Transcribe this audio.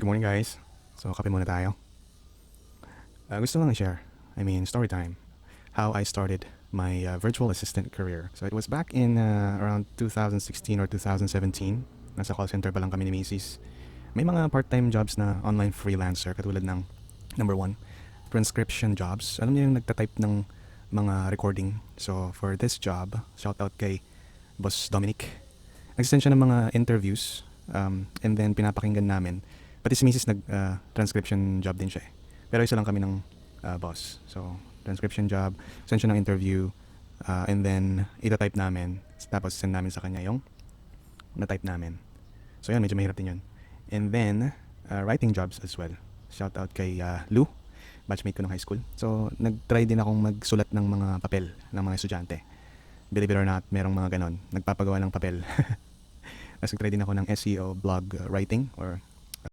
Good morning, guys. So, kape muna tayo. Gusto lang i-share, story time, how I started my virtual assistant career. So, it was back in around 2016 or 2017. Nasa call center pa lang kami ni Macy's. May mga part-time jobs na online freelancer katulad ng number one, transcription jobs. Alam niyo yung nagtatype ng mga recording. So, for this job, shout out kay Boss Dominic. Nag-send siya ng mga interviews and then pinapakinggan namin. Pati si Mrs. nag-transcription job din siya eh. Pero isa lang kami ng boss. So, transcription job, send siya ng interview, and then itatype namin. Tapos send namin sa kanya yung na-type namin. So, yan, medyo mahirap din yun. And then, writing jobs as well. Shout out kay Lou, batchmate ko ng high school. So, nag-try din akong magsulat ng mga papel ng mga estudyante. Believe it or not, merong mga ganon. Nagpapagawa ng papel. Tapos nag-try din ako ng SEO blog writing or